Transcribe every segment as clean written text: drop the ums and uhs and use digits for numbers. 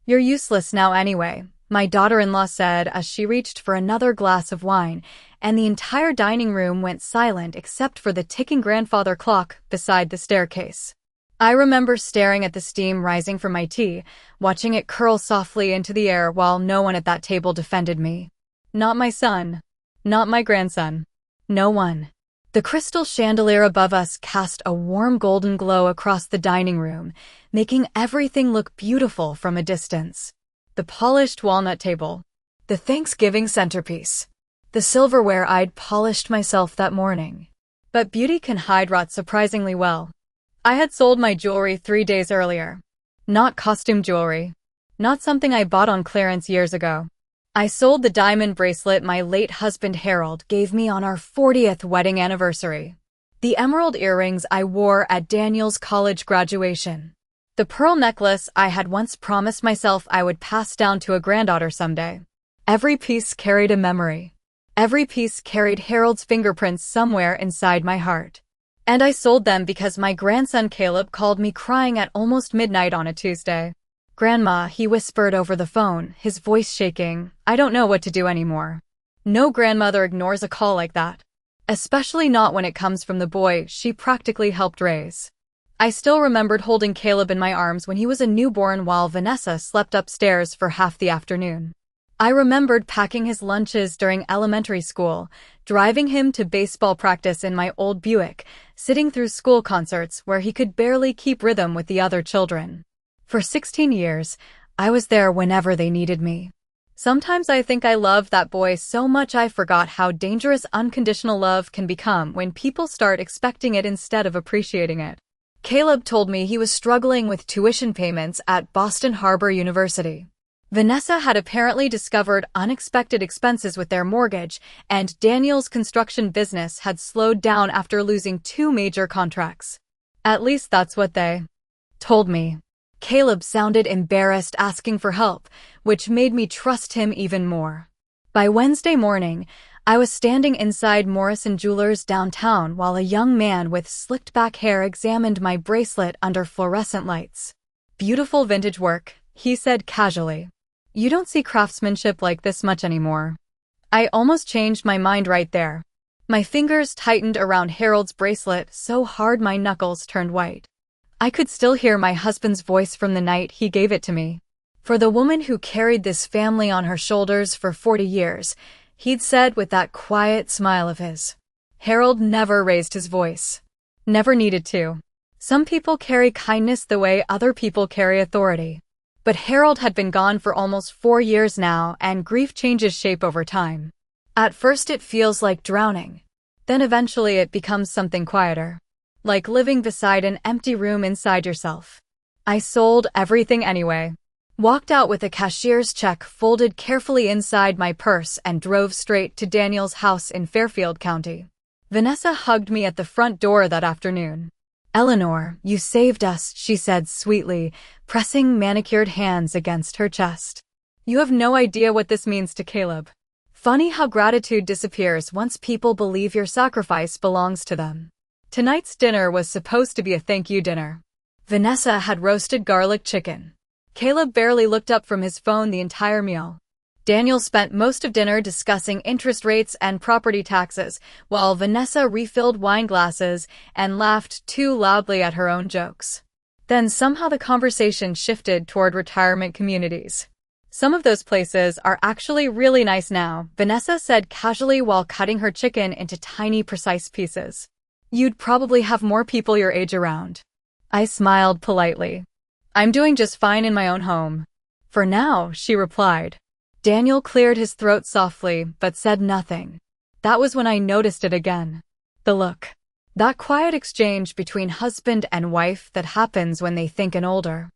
"You're useless now anyway," my daughter-in-law said as she reached for another glass of wine, and the entire dining room went silent except for the ticking grandfather clock beside the staircase. I remember staring at the steam rising from my tea, watching it curl softly into the air while no one at that table defended me. Not my son. Not my grandson. No one. The crystal chandelier above us cast a warm golden glow across the dining room, making everything look beautiful from a distance. The polished walnut table. The Thanksgiving centerpiece. The silverware I'd polished myself that morning. But beauty can hide rot surprisingly well. I had sold my jewelry 3 days earlier. Not costume jewelry. Not something I bought on clearance years ago. I sold the diamond bracelet my late husband Harold gave me on our 40th wedding anniversary. The emerald earrings I wore at Daniel's college graduation. The pearl necklace I had once promised myself I would pass down to a granddaughter someday. Every piece carried a memory. Every piece carried Harold's fingerprints somewhere inside my heart. And I sold them because my grandson Caleb called me crying at almost midnight on a Tuesday. "Grandma," he whispered over the phone, his voice shaking, "I don't know what to do anymore." No grandmother ignores a call like that. Especially not when it comes from the boy she practically helped raise. I still remembered holding Caleb in my arms when he was a newborn while Vanessa slept upstairs for half the afternoon. I remembered packing his lunches during elementary school, driving him to baseball practice in my old Buick, sitting through school concerts where he could barely keep rhythm with the other children. For 16 years, I was there whenever they needed me. Sometimes I think I loved that boy so much I forgot how dangerous unconditional love can become when people start expecting it instead of appreciating it. Caleb told me he was struggling with tuition payments at Boston Harbor University. Vanessa had apparently discovered unexpected expenses with their mortgage, and Daniel's construction business had slowed down after losing 2 major contracts. At least that's what they told me. Caleb sounded embarrassed asking for help, which made me trust him even more. By Wednesday morning, I was standing inside Morrison Jewelers downtown while a young man with slicked-back hair examined my bracelet under fluorescent lights. "Beautiful vintage work," he said casually. "You don't see craftsmanship like this much anymore." I almost changed my mind right there. My fingers tightened around Harold's bracelet so hard my knuckles turned white. I could still hear my husband's voice from the night he gave it to me. "For the woman who carried this family on her shoulders for 40 years, he'd said with that quiet smile of his. Harold never raised his voice. Never needed to. Some people carry kindness the way other people carry authority. But Harold had been gone for almost 4 years now, and grief changes shape over time. At first it feels like drowning. Then eventually it becomes something quieter. Like living beside an empty room inside yourself. I sold everything anyway. Walked out with a cashier's check folded carefully inside my purse and drove straight to Daniel's house in Fairfield County. Vanessa hugged me at the front door that afternoon. "Eleanor, you saved us," she said sweetly, pressing manicured hands against her chest. "You have no idea what this means to Caleb." Funny how gratitude disappears once people believe your sacrifice belongs to them. Tonight's dinner was supposed to be a thank you dinner. Vanessa had roasted garlic chicken. Caleb barely looked up from his phone the entire meal. Daniel spent most of dinner discussing interest rates and property taxes, while Vanessa refilled wine glasses and laughed too loudly at her own jokes. Then somehow the conversation shifted toward retirement communities. "Some of those places are actually really nice now," Vanessa said casually while cutting her chicken into tiny, precise pieces. "You'd probably have more people your age around." I smiled politely. "I'm doing just fine in my own home." "For now," she replied. Daniel cleared his throat softly, but said nothing. That was when I noticed it again. The look. That quiet exchange between husband and wife that happens when they think an older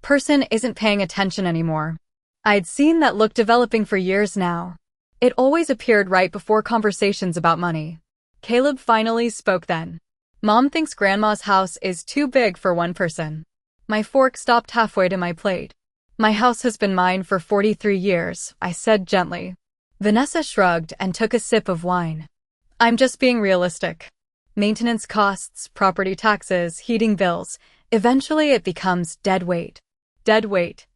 person isn't paying attention anymore. I'd seen that look developing for years now. It always appeared right before conversations about money. Caleb finally spoke then. "Mom thinks Grandma's house is too big for one person." My fork stopped halfway to my plate. "My house has been mine for 43 years, I said gently. Vanessa shrugged and took a sip of wine. "I'm just being realistic. Maintenance costs, property taxes, heating bills. Eventually it becomes dead weight." Dead weight.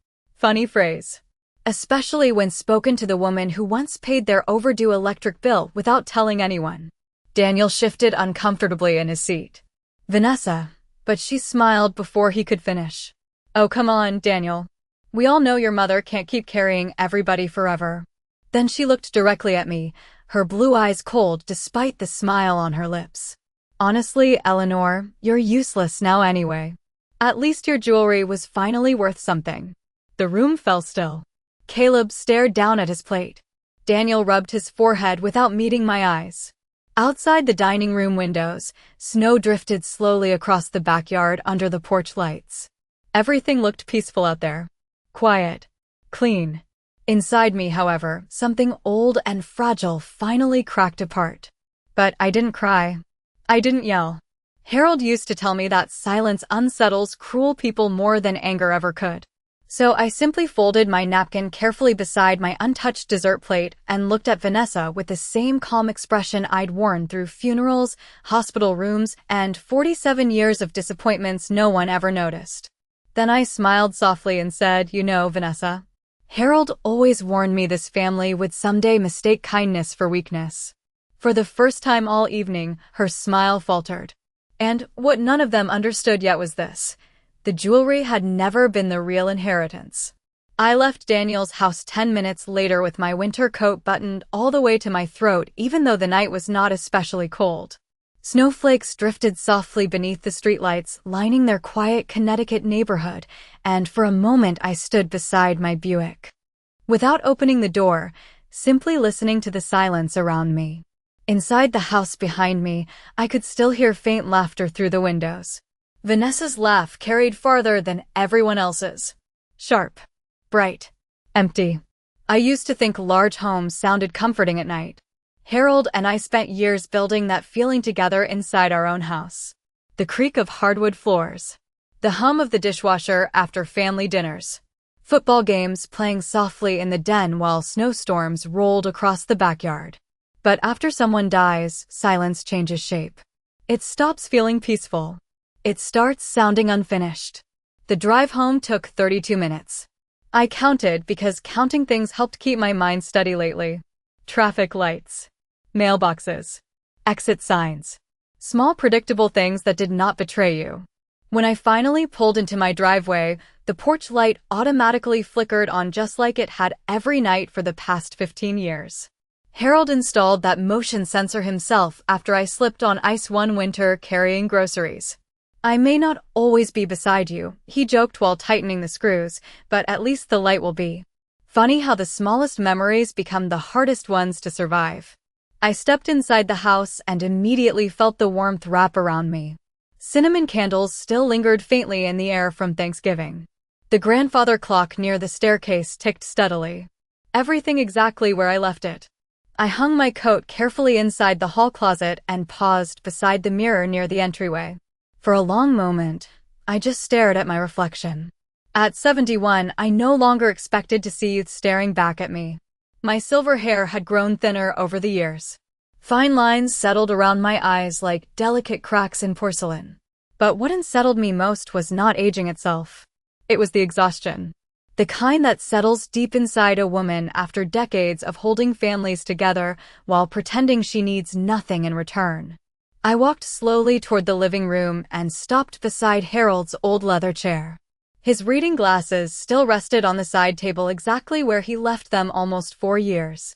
Funny phrase. Especially when spoken to the woman who once paid their overdue electric bill without telling anyone. Daniel shifted uncomfortably in his seat. Vanessa, but she smiled before he could finish. Oh, come on, Daniel. We all know your mother can't keep carrying everybody forever. Then she looked directly at me, her blue eyes cold despite the smile on her lips. Honestly, Eleanor, you're useless now anyway. At least your jewelry was finally worth something. The room fell still. Caleb stared down at his plate. Daniel rubbed his forehead without meeting my eyes. Outside the dining room windows, snow drifted slowly across the backyard under the porch lights. Everything looked peaceful out there. Quiet. Clean. Inside me, however, something old and fragile finally cracked apart. But I didn't cry. I didn't yell. Harold used to tell me that silence unsettles cruel people more than anger ever could. So I simply folded my napkin carefully beside my untouched dessert plate and looked at Vanessa with the same calm expression I'd worn through funerals, hospital rooms, and 47 years of disappointments no one ever noticed. Then I smiled softly and said, "You know, Vanessa, Harold always warned me this family would someday mistake kindness for weakness." For the first time all evening, her smile faltered. And what none of them understood yet was this. The jewelry had never been the real inheritance. I left Daniel's house 10 minutes later with my winter coat buttoned all the way to my throat, even though the night was not especially cold. Snowflakes drifted softly beneath the streetlights, lining their quiet Connecticut neighborhood, and for a moment I stood beside my Buick. Without opening the door, simply listening to the silence around me. Inside the house behind me, I could still hear faint laughter through the windows. Vanessa's laugh carried farther than everyone else's. Sharp. Bright. Empty. I used to think large homes sounded comforting at night. Harold and I spent years building that feeling together inside our own house. The creak of hardwood floors. The hum of the dishwasher after family dinners. Football games playing softly in the den while snowstorms rolled across the backyard. But after someone dies, silence changes shape. It stops feeling peaceful. It starts sounding unfinished. The drive home took 32 minutes. I counted because counting things helped keep my mind steady lately. Traffic lights. Mailboxes. Exit signs. Small predictable things that did not betray you. When I finally pulled into my driveway, the porch light automatically flickered on just like it had every night for the past 15 years. Harold installed that motion sensor himself after I slipped on ice one winter carrying groceries. "I may not always be beside you," he joked while tightening the screws, "but at least the light will be." Funny how the smallest memories become the hardest ones to survive. I stepped inside the house and immediately felt the warmth wrap around me. Cinnamon candles still lingered faintly in the air from Thanksgiving. The grandfather clock near the staircase ticked steadily. Everything exactly where I left it. I hung my coat carefully inside the hall closet and paused beside the mirror near the entryway. For a long moment, I just stared at my reflection. At 71, I no longer expected to see youth staring back at me. My silver hair had grown thinner over the years. Fine lines settled around my eyes like delicate cracks in porcelain. But what unsettled me most was not aging itself. It was the exhaustion. The kind that settles deep inside a woman after decades of holding families together while pretending she needs nothing in return. I walked slowly toward the living room and stopped beside Harold's old leather chair. His reading glasses still rested on the side table exactly where he left them almost 4 years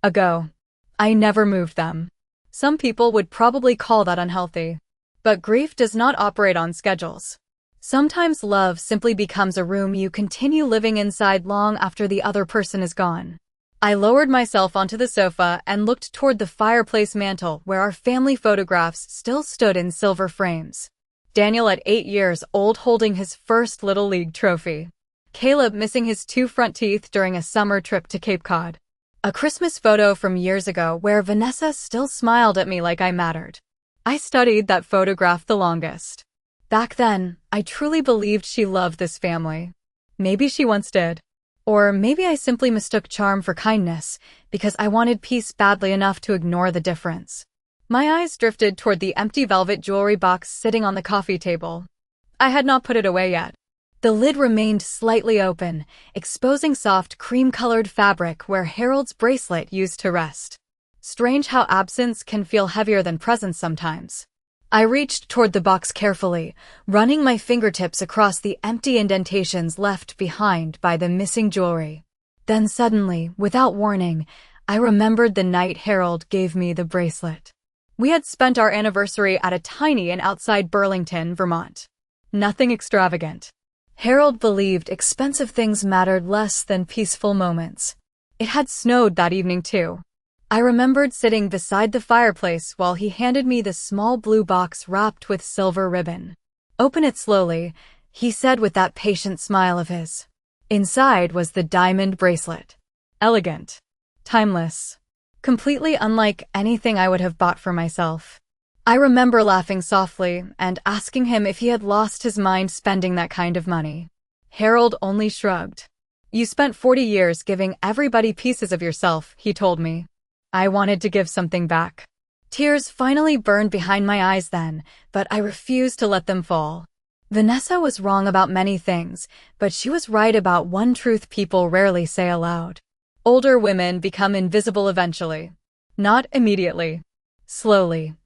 ago. I never moved them. Some people would probably call that unhealthy. But grief does not operate on schedules. Sometimes love simply becomes a room you continue living inside long after the other person is gone. I lowered myself onto the sofa and looked toward the fireplace mantel where our family photographs still stood in silver frames. Daniel at 8 years old holding his first Little League trophy. Caleb missing his 2 front teeth during a summer trip to Cape Cod. A Christmas photo from years ago where Vanessa still smiled at me like I mattered. I studied that photograph the longest. Back then, I truly believed she loved this family. Maybe she once did. Or maybe I simply mistook charm for kindness because I wanted peace badly enough to ignore the difference. My eyes drifted toward the empty velvet jewelry box sitting on the coffee table. I had not put it away yet. The lid remained slightly open, exposing soft cream-colored fabric where Harold's bracelet used to rest. Strange how absence can feel heavier than presence sometimes. I reached toward the box carefully, running my fingertips across the empty indentations left behind by the missing jewelry. Then suddenly, without warning, I remembered the night Harold gave me the bracelet. We had spent our anniversary at a tiny inn outside Burlington, Vermont. Nothing extravagant. Harold believed expensive things mattered less than peaceful moments. It had snowed that evening too. I remembered sitting beside the fireplace while he handed me the small blue box wrapped with silver ribbon. "Open it slowly," he said with that patient smile of his. Inside was the diamond bracelet. Elegant. Timeless. Completely unlike anything I would have bought for myself. I remember laughing softly and asking him if he had lost his mind spending that kind of money. Harold only shrugged. "You spent 40 years giving everybody pieces of yourself," he told me. I wanted to give something back. Tears finally burned behind my eyes then, but I refused to let them fall. Vanessa was wrong about many things, but she was right about one truth people rarely say aloud. Older women become invisible eventually. Not immediately. Slowly.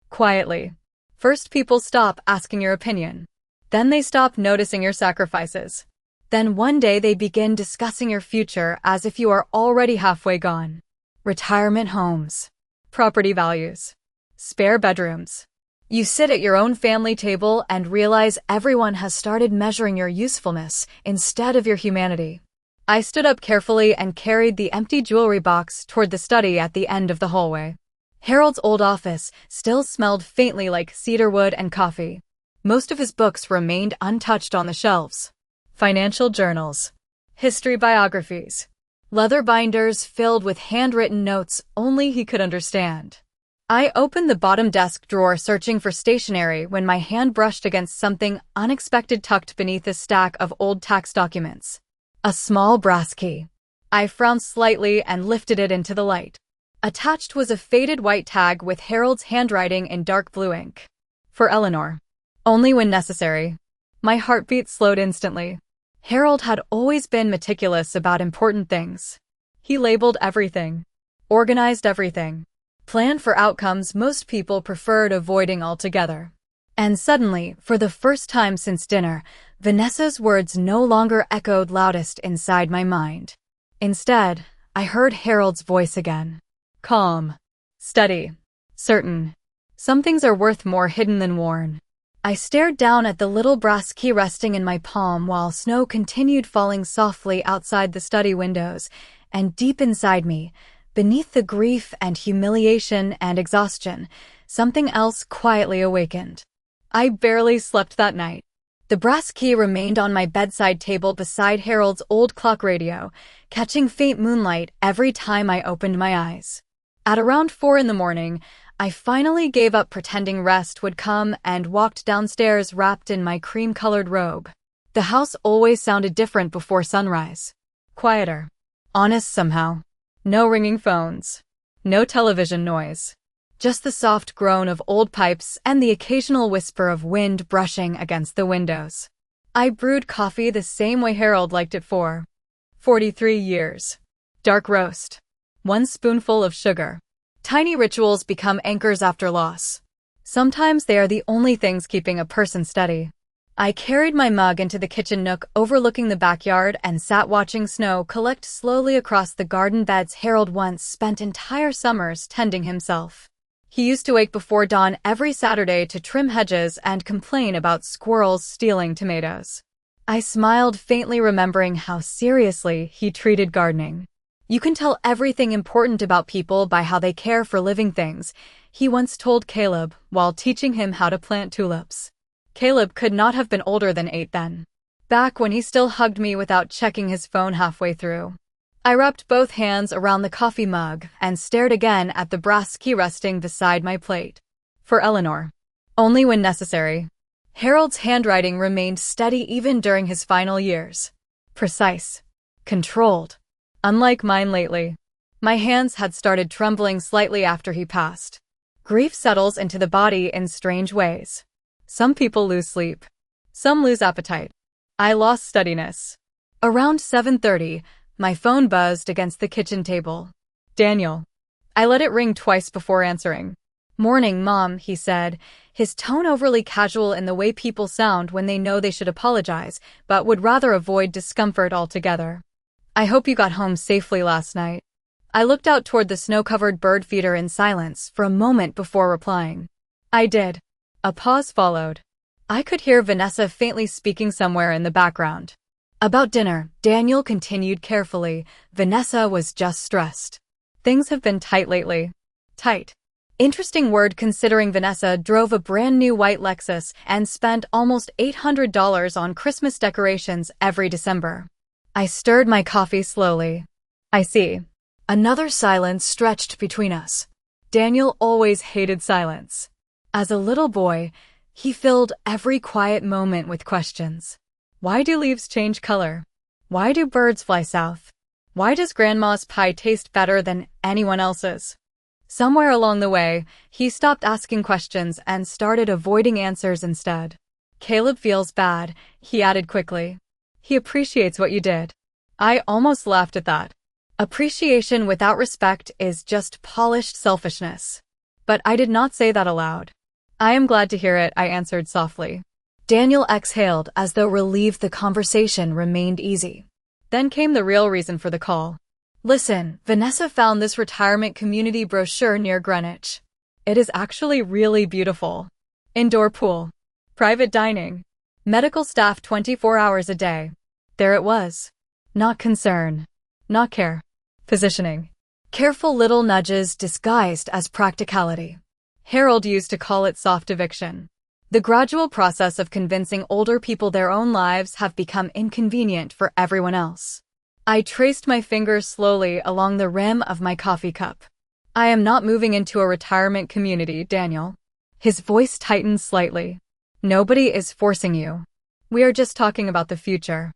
Quietly. First people stop asking your opinion. Then they stop noticing your sacrifices. Then one day they begin discussing your future as if you are already halfway gone. Retirement homes. Property values. Spare bedrooms. You sit at your own family table and realize everyone has started measuring your usefulness instead of your humanity. I stood up carefully and carried the empty jewelry box toward the study at the end of the hallway. Harold's old office still smelled faintly like cedarwood and coffee. Most of his books remained untouched on the shelves. Financial journals. History biographies. Leather binders filled with handwritten notes only he could understand. I opened the bottom desk drawer searching for stationery when my hand brushed against something unexpected tucked beneath a stack of old tax documents. A small brass key. I frowned slightly and lifted it into the light. Attached was a faded white tag with Harold's handwriting in dark blue ink. For Eleanor. Only when necessary. My heartbeat slowed instantly. Harold had always been meticulous about important things. He labeled everything. Organized everything. Planned for outcomes most people preferred avoiding altogether. And suddenly, for the first time since dinner, Vanessa's words no longer echoed loudest inside my mind. Instead, I heard Harold's voice again. Calm. Steady. Certain. Some things are worth more hidden than worn. I stared down at the little brass key resting in my palm while snow continued falling softly outside the study windows, and deep inside me, beneath the grief and humiliation and exhaustion, something else quietly awakened. I barely slept that night. The brass key remained on my bedside table beside Harold's old clock radio, catching faint moonlight every time I opened my eyes. At around 4 in the morning, I finally gave up pretending rest would come and walked downstairs wrapped in my cream-colored robe. The house always sounded different before sunrise. Quieter. Honest somehow. No ringing phones. No television noise. Just the soft groan of old pipes and the occasional whisper of wind brushing against the windows. I brewed coffee the same way Harold liked it for 43 years. Dark roast. 1 spoonful of sugar. Tiny rituals become anchors after loss. Sometimes they are the only things keeping a person steady. I carried my mug into the kitchen nook overlooking the backyard and sat watching snow collect slowly across the garden beds Harold once spent entire summers tending himself. He used to wake before dawn every Saturday to trim hedges and complain about squirrels stealing tomatoes. I smiled faintly remembering how seriously he treated gardening. You can tell everything important about people by how they care for living things, he once told Caleb while teaching him how to plant tulips. Caleb could not have been older than 8 then. Back when he still hugged me without checking his phone halfway through. I wrapped both hands around the coffee mug and stared again at the brass key resting beside my plate. For Eleanor. Only when necessary. Harold's handwriting remained steady even during his final years. Precise. Controlled. Unlike mine lately. My hands had started trembling slightly after he passed. Grief settles into the body in strange ways. Some people lose sleep. Some lose appetite. I lost steadiness. Around 7:30, my phone buzzed against the kitchen table. Daniel. I let it ring twice before answering. "Morning, Mom," he said, his tone overly casual in the way people sound when they know they should apologize, but would rather avoid discomfort altogether. "I hope you got home safely last night." I looked out toward the snow-covered bird feeder in silence for a moment before replying. "I did." A pause followed. I could hear Vanessa faintly speaking somewhere in the background. About dinner, Daniel continued carefully. Vanessa was just stressed. "Things have been tight lately." Tight. Interesting word considering Vanessa drove a brand new white Lexus and spent almost $800 on Christmas decorations every December. I stirred my coffee slowly. "I see." Another silence stretched between us. Daniel always hated silence. As a little boy, he filled every quiet moment with questions. Why do leaves change color? Why do birds fly south? Why does Grandma's pie taste better than anyone else's? Somewhere along the way, he stopped asking questions and started avoiding answers instead. "Caleb feels bad," he added quickly. "He appreciates what you did." I almost laughed at that. Appreciation without respect is just polished selfishness. But I did not say that aloud. "I am glad to hear it," I answered softly. Daniel exhaled as though relieved the conversation remained easy. Then came the real reason for the call. "Listen, Vanessa found this retirement community brochure near Greenwich. It is actually really beautiful. Indoor pool. Private dining. Medical staff 24 hours a day." There it was. Not concern. Not care. Positioning. Careful little nudges disguised as practicality. Harold used to call it soft eviction. The gradual process of convincing older people their own lives have become inconvenient for everyone else. I traced my fingers slowly along the rim of my coffee cup. "I am not moving into a retirement community, Daniel." His voice tightened slightly. "Nobody is forcing you. We are just talking about the future."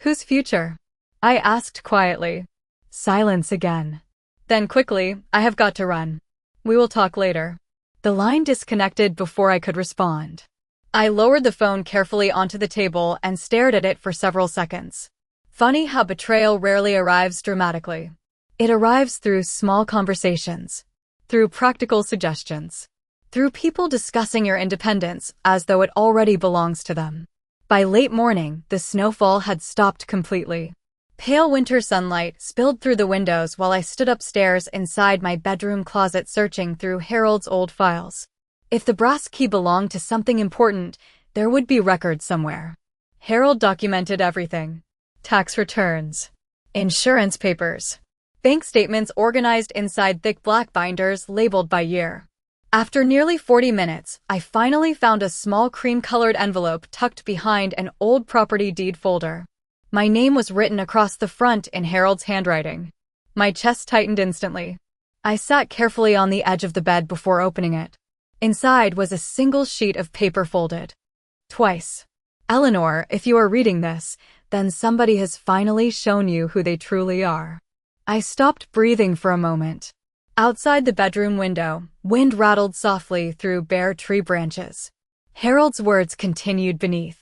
"Whose future?" I asked quietly. Silence again. Then quickly, "I have got to run. We will talk later." The line disconnected before I could respond. I lowered the phone carefully onto the table and stared at it for several seconds. Funny how betrayal rarely arrives dramatically. It arrives through small conversations, through practical suggestions, through people discussing your independence as though it already belongs to them. By late morning, the snowfall had stopped completely. Pale winter sunlight spilled through the windows while I stood upstairs inside my bedroom closet searching through Harold's old files. If the brass key belonged to something important, there would be records somewhere. Harold documented everything. Tax returns, insurance papers, bank statements organized inside thick black binders labeled by year. After nearly 40 minutes, I finally found a small cream-colored envelope tucked behind an old property deed folder. My name was written across the front in Harold's handwriting. My chest tightened instantly. I sat carefully on the edge of the bed before opening it. Inside was a single sheet of paper folded twice. "Eleanor, if you are reading this, then somebody has finally shown you who they truly are." I stopped breathing for a moment. Outside the bedroom window, wind rattled softly through bare tree branches. Harold's words continued beneath.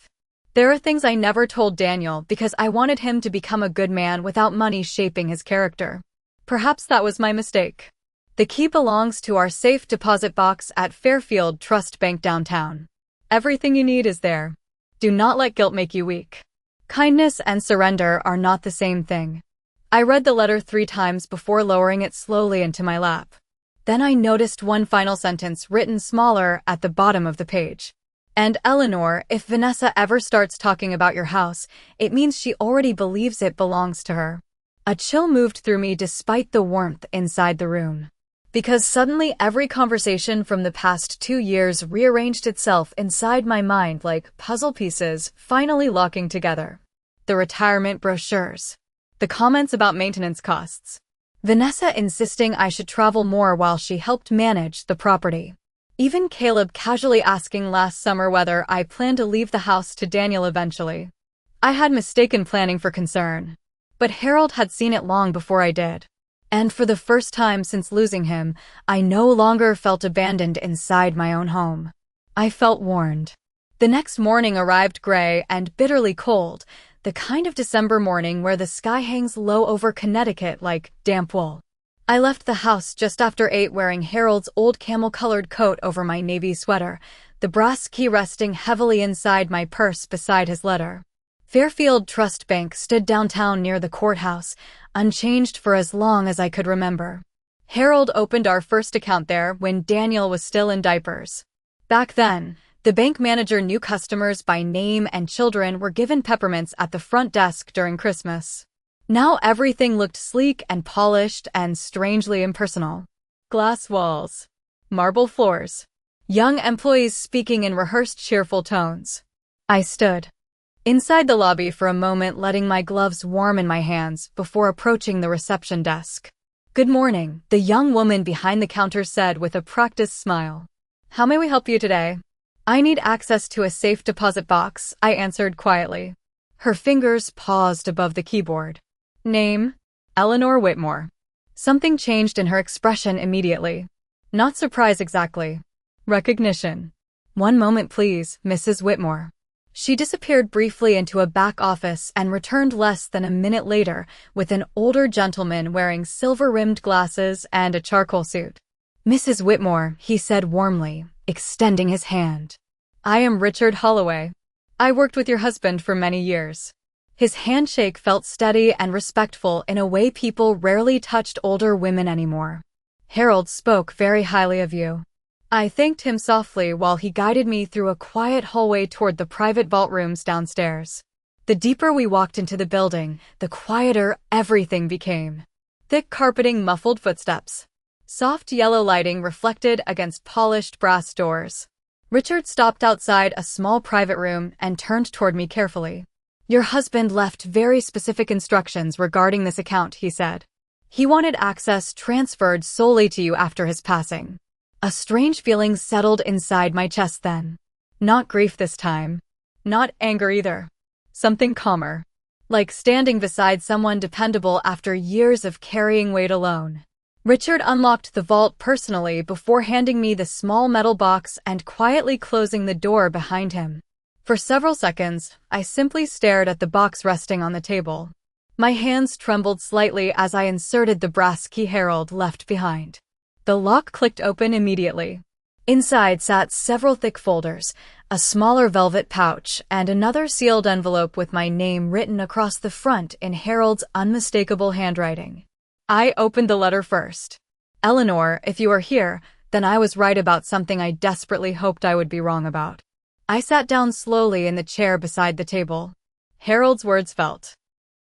"There are things I never told Daniel because I wanted him to become a good man without money shaping his character. Perhaps that was my mistake. The key belongs to our safe deposit box at Fairfield Trust Bank downtown. Everything you need is there. Do not let guilt make you weak. Kindness and surrender are not the same thing." I read the letter 3 times before lowering it slowly into my lap. Then I noticed one final sentence written smaller at the bottom of the page. "And Eleanor, if Vanessa ever starts talking about your house, it means she already believes it belongs to her." A chill moved through me despite the warmth inside the room. Because suddenly every conversation from the past 2 years rearranged itself inside my mind like puzzle pieces finally locking together. The retirement brochures. The comments about maintenance costs. Vanessa insisting I should travel more while she helped manage the property. Even Caleb casually asking last summer whether I planned to leave the house to Daniel eventually. I had mistaken planning for concern. But Harold had seen it long before I did. And for the first time since losing him, I no longer felt abandoned inside my own home. I felt warned. The next morning arrived gray and bitterly cold, the kind of December morning where the sky hangs low over Connecticut like damp wool. I left the house just after 8 wearing Harold's old camel-colored coat over my navy sweater, the brass key resting heavily inside my purse beside his letter. Fairfield Trust Bank stood downtown near the courthouse, unchanged for as long as I could remember. Harold opened our first account there when Daniel was still in diapers. Back then, the bank manager knew customers by name and children were given peppermints at the front desk during Christmas. Now everything looked sleek and polished and strangely impersonal. Glass walls, marble floors, young employees speaking in rehearsed cheerful tones. I stood inside the lobby for a moment, letting my gloves warm in my hands before approaching the reception desk. "Good morning," the young woman behind the counter said with a practiced smile. "How may we help you today?" "I need access to a safe deposit box," I answered quietly. Her fingers paused above the keyboard. "Name?" "Eleanor Whitmore." Something changed in her expression immediately. Not surprise exactly. Recognition. "One moment please, Mrs. Whitmore." She disappeared briefly into a back office and returned less than a minute later with an older gentleman wearing silver-rimmed glasses and a charcoal suit. "Mrs. Whitmore," he said warmly, extending his hand. "I am Richard Holloway. I worked with your husband for many years." His handshake felt steady and respectful in a way people rarely touched older women anymore. "Harold spoke very highly of you." I thanked him softly while he guided me through a quiet hallway toward the private vault rooms downstairs. The deeper we walked into the building, the quieter everything became. Thick carpeting muffled footsteps. Soft yellow lighting reflected against polished brass doors. Richard stopped outside a small private room and turned toward me carefully. "Your husband left very specific instructions regarding this account," he said. "He wanted access transferred solely to you after his passing." A strange feeling settled inside my chest then. Not grief this time. Not anger either. Something calmer. Like standing beside someone dependable after years of carrying weight alone. Richard unlocked the vault personally before handing me the small metal box and quietly closing the door behind him. For several seconds, I simply stared at the box resting on the table. My hands trembled slightly as I inserted the brass key Harold left behind. The lock clicked open immediately. Inside sat several thick folders, a smaller velvet pouch, and another sealed envelope with my name written across the front in Harold's unmistakable handwriting. I opened the letter first. "Eleanor, if you are here, then I was right about something I desperately hoped I would be wrong about." I sat down slowly in the chair beside the table. Harold's words felt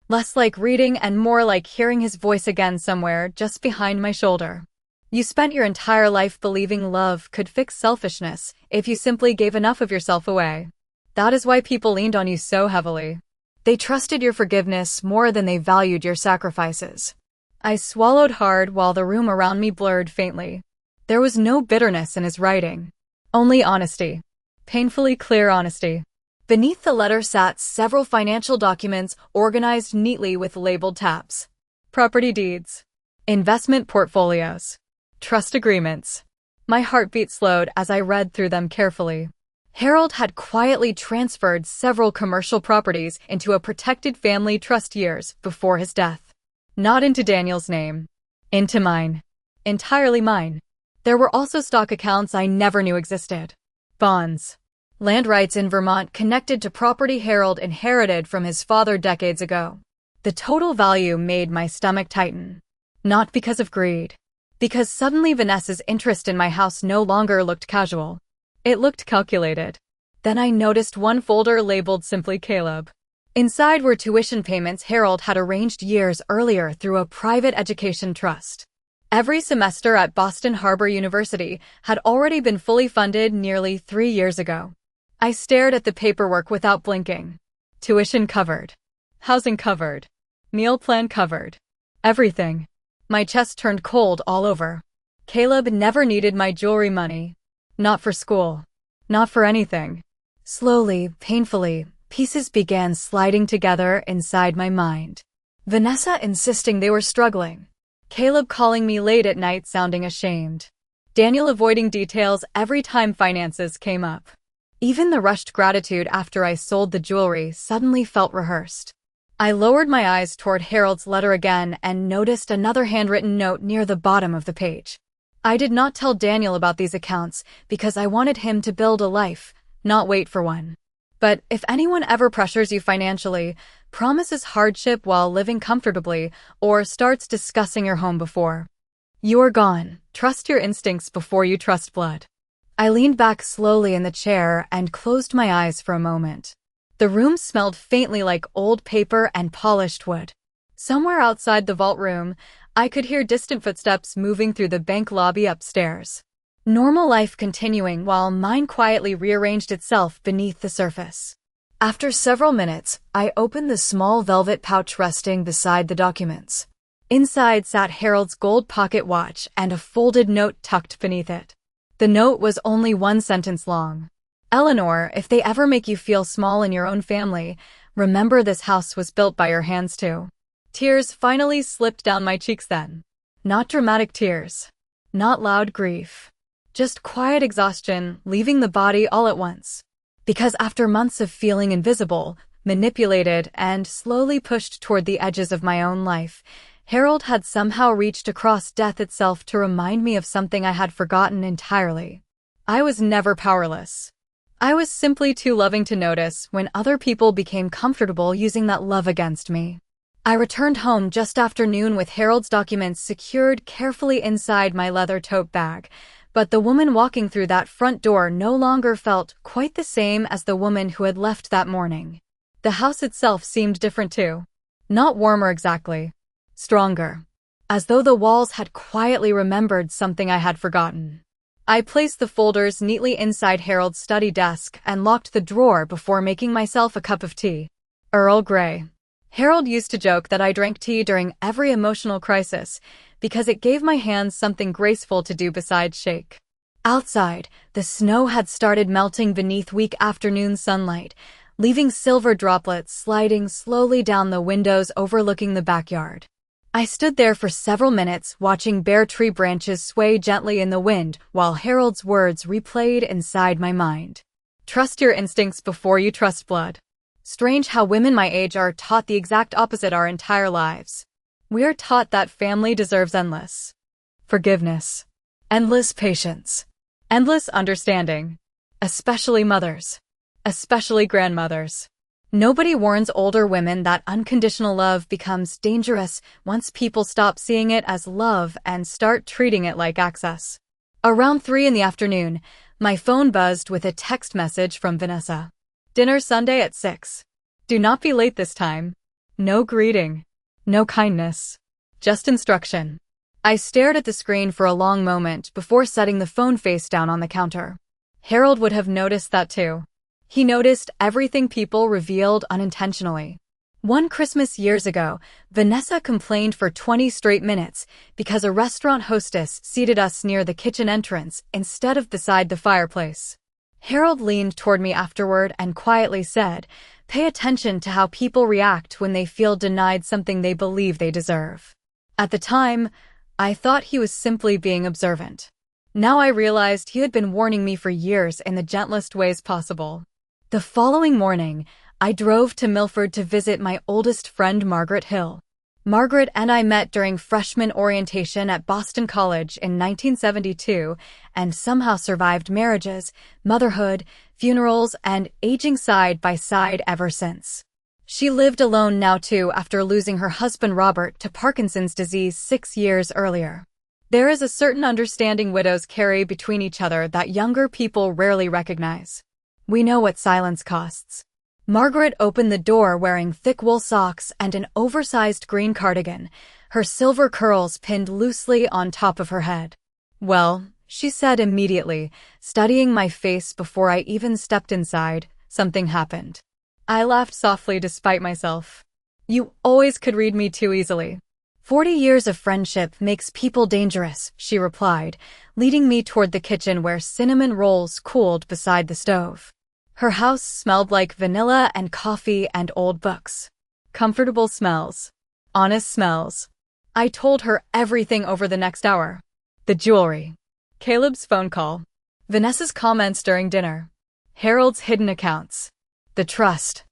less like reading and more like hearing his voice again somewhere just behind my shoulder. "You spent your entire life believing love could fix selfishness if you simply gave enough of yourself away. That is why people leaned on you so heavily. They trusted your forgiveness more than they valued your sacrifices." I swallowed hard while the room around me blurred faintly. There was no bitterness in his writing. Only honesty. Painfully clear honesty. Beneath the letter sat several financial documents organized neatly with labeled tabs. Property deeds. Investment portfolios. Trust agreements. My heartbeat slowed as I read through them carefully. Harold had quietly transferred several commercial properties into a protected family trust years before his death. Not into Daniel's name. Into mine. Entirely mine. There were also stock accounts I never knew existed. Bonds. Land rights in Vermont connected to property Harold inherited from his father decades ago. The total value made my stomach tighten. Not because of greed. Because suddenly Vanessa's interest in my house no longer looked casual. It looked calculated. Then I noticed one folder labeled simply Caleb. Inside were tuition payments Harold had arranged years earlier through a private education trust. Every semester at Boston Harbor University had already been fully funded nearly 3 years ago. I stared at the paperwork without blinking. Tuition covered. Housing covered. Meal plan covered. Everything. My chest turned cold all over. Caleb never needed my jewelry money. Not for school. Not for anything. Slowly, painfully, pieces began sliding together inside my mind. Vanessa insisting they were struggling. Caleb calling me late at night sounding ashamed. Daniel avoiding details every time finances came up. Even the rushed gratitude after I sold the jewelry suddenly felt rehearsed. I lowered my eyes toward Harold's letter again and noticed another handwritten note near the bottom of the page. I did not tell Daniel about these accounts because I wanted him to build a life, not wait for one. But if anyone ever pressures you financially, promises hardship while living comfortably, or starts discussing your home before you are gone, trust your instincts before you trust blood. I leaned back slowly in the chair and closed my eyes for a moment. The room smelled faintly like old paper and polished wood. Somewhere outside the vault room, I could hear distant footsteps moving through the bank lobby upstairs. Normal life continuing while mine quietly rearranged itself beneath the surface. After several minutes, I opened the small velvet pouch resting beside the documents. Inside sat Harold's gold pocket watch and a folded note tucked beneath it. The note was only one sentence long. Eleanor, if they ever make you feel small in your own family, remember this house was built by your hands too. Tears finally slipped down my cheeks then. Not dramatic tears. Not loud grief. Just quiet exhaustion, leaving the body all at once. Because after months of feeling invisible, manipulated, and slowly pushed toward the edges of my own life, Harold had somehow reached across death itself to remind me of something I had forgotten entirely. I was never powerless. I was simply too loving to notice when other people became comfortable using that love against me. I returned home just after noon with Harold's documents secured carefully inside my leather tote bag, but the woman walking through that front door no longer felt quite the same as the woman who had left that morning. The house itself seemed different too. Not warmer exactly. Stronger. As though the walls had quietly remembered something I had forgotten. I placed the folders neatly inside Harold's study desk and locked the drawer before making myself a cup of tea. Earl Grey. Harold used to joke that I drank tea during every emotional crisis because it gave my hands something graceful to do besides shake. Outside, the snow had started melting beneath weak afternoon sunlight, leaving silver droplets sliding slowly down the windows overlooking the backyard. I stood there for several minutes watching bare tree branches sway gently in the wind while Harold's words replayed inside my mind. Trust your instincts before you trust blood. Strange how women my age are taught the exact opposite our entire lives. We are taught that family deserves endless forgiveness, endless patience, endless understanding, especially mothers, especially grandmothers. Nobody warns older women that unconditional love becomes dangerous once people stop seeing it as love and start treating it like access. Around 3 in the afternoon, my phone buzzed with a text message from Vanessa. Dinner Sunday at 6. Do not be late this time. No greeting. No kindness. Just instruction. I stared at the screen for a long moment before setting the phone face down on the counter. Harold would have noticed that too. He noticed everything people revealed unintentionally. One Christmas years ago, Vanessa complained for 20 straight minutes because a restaurant hostess seated us near the kitchen entrance instead of beside the fireplace. Harold leaned toward me afterward and quietly said, "Pay attention to how people react when they feel denied something they believe they deserve." At the time, I thought he was simply being observant. Now I realized he had been warning me for years in the gentlest ways possible. The following morning, I drove to Milford to visit my oldest friend Margaret Hill. Margaret and I met during freshman orientation at Boston College in 1972 and somehow survived marriages, motherhood, funerals, and aging side by side ever since. She lived alone now too after losing her husband Robert to Parkinson's disease 6 years earlier. There is a certain understanding widows carry between each other that younger people rarely recognize. We know what silence costs. Margaret opened the door wearing thick wool socks and an oversized green cardigan, her silver curls pinned loosely on top of her head. "Well," she said immediately, studying my face before I even stepped inside, "something happened." I laughed softly despite myself. "You always could read me too easily." 40 years of friendship makes people dangerous, she replied, leading me toward the kitchen where cinnamon rolls cooled beside the stove. Her house smelled like vanilla and coffee and old books. Comfortable smells. Honest smells. I told her everything over the next hour. The jewelry. Caleb's phone call. Vanessa's comments during dinner. Harold's hidden accounts. The trust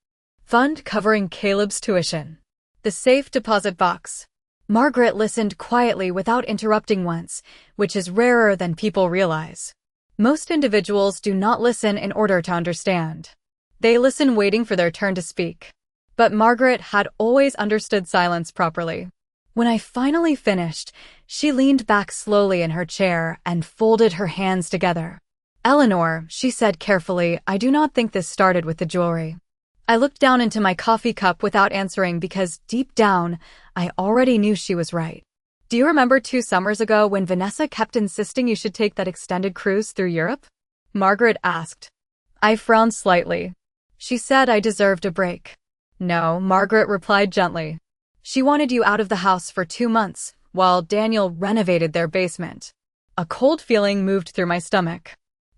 fund covering Caleb's tuition. The safe deposit box. Margaret listened quietly without interrupting once, which is rarer than people realize. Most individuals do not listen in order to understand. They listen waiting for their turn to speak. But Margaret had always understood silence properly. When I finally finished, she leaned back slowly in her chair and folded her hands together. "Eleanor," she said carefully, "I do not think this started with the jewelry." I looked down into my coffee cup without answering because, deep down, I already knew she was right. "Do you remember 2 summers ago when Vanessa kept insisting you should take that extended cruise through Europe?" Margaret asked. I frowned slightly. She said I deserved a break. "No," Margaret replied gently. "She wanted you out of the house for 2 months, while Daniel renovated their basement." A cold feeling moved through my stomach.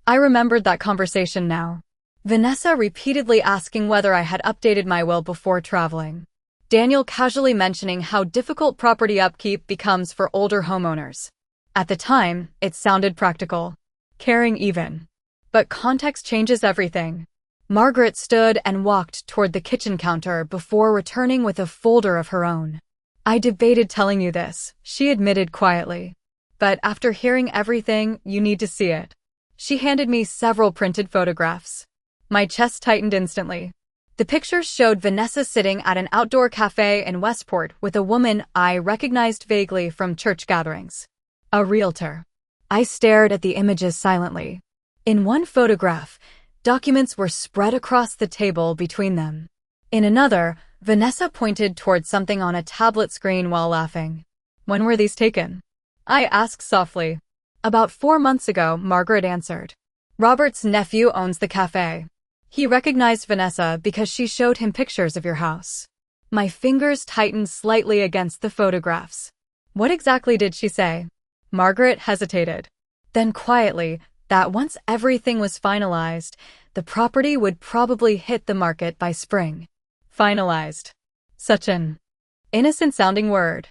I remembered that conversation now. Vanessa repeatedly asking whether I had updated my will before traveling. Daniel casually mentioning how difficult property upkeep becomes for older homeowners. At the time, it sounded practical. Caring even. But context changes everything. Margaret stood and walked toward the kitchen counter before returning with a folder of her own. "I debated telling you this," she admitted quietly. "But after hearing everything, you need to see it." She handed me several printed photographs. My chest tightened instantly. The pictures showed Vanessa sitting at an outdoor cafe in Westport with a woman I recognized vaguely from church gatherings. A realtor. I stared at the images silently. In one photograph, documents were spread across the table between them. In another, Vanessa pointed toward something on a tablet screen while laughing. "When were these taken?" I asked softly. "About 4 months ago," Margaret answered. "Robert's nephew owns the cafe. He recognized Vanessa because she showed him pictures of your house." My fingers tightened slightly against the photographs. "What exactly did she say?" Margaret hesitated. Then quietly, that once everything was finalized, the property would probably hit the market by spring. Finalized. Such an innocent-sounding word.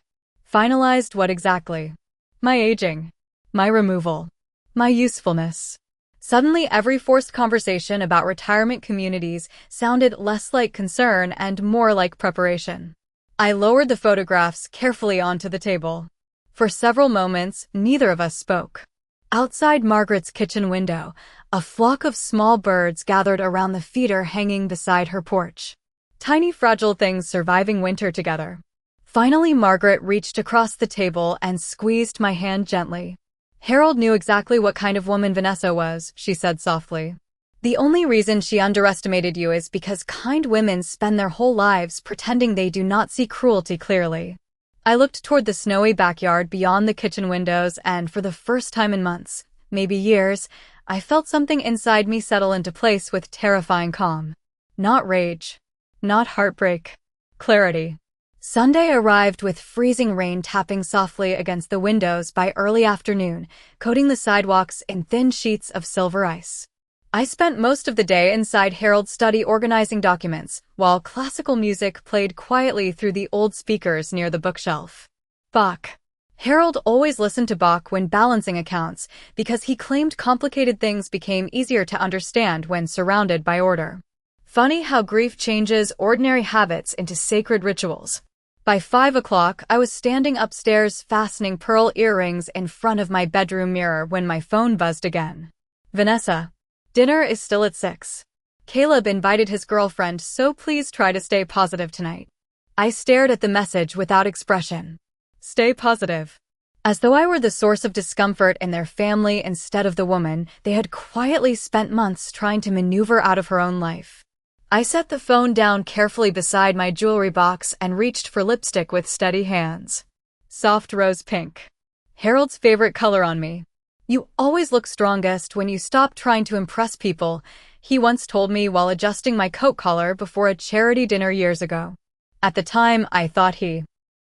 Finalized what exactly? My aging. My removal. My usefulness. Suddenly, every forced conversation about retirement communities sounded less like concern and more like preparation. I lowered the photographs carefully onto the table. For several moments, neither of us spoke. Outside Margaret's kitchen window, a flock of small birds gathered around the feeder hanging beside her porch. Tiny fragile things surviving winter together. Finally, Margaret reached across the table and squeezed my hand gently. "Harold knew exactly what kind of woman Vanessa was," she said softly. "The only reason she underestimated you is because kind women spend their whole lives pretending they do not see cruelty clearly." I looked toward the snowy backyard beyond the kitchen windows, and for the first time in months, maybe years, I felt something inside me settle into place with terrifying calm. Not rage. Not heartbreak. Clarity. Sunday arrived with freezing rain tapping softly against the windows by early afternoon, coating the sidewalks in thin sheets of silver ice. I spent most of the day inside Harold's study organizing documents, while classical music played quietly through the old speakers near the bookshelf. Bach. Harold always listened to Bach when balancing accounts because he claimed complicated things became easier to understand when surrounded by order. Funny how grief changes ordinary habits into sacred rituals. By 5 o'clock, I was standing upstairs fastening pearl earrings in front of my bedroom mirror when my phone buzzed again. "Vanessa. Dinner is still at 6. Caleb invited his girlfriend, so please try to stay positive tonight." I stared at the message without expression. Stay positive. As though I were the source of discomfort in their family instead of the woman they had quietly spent months trying to maneuver out of her own life. I set the phone down carefully beside my jewelry box and reached for lipstick with steady hands. Soft rose pink. Harold's favorite color on me. "You always look strongest when you stop trying to impress people," he once told me while adjusting my coat collar before a charity dinner years ago. At the time, I thought he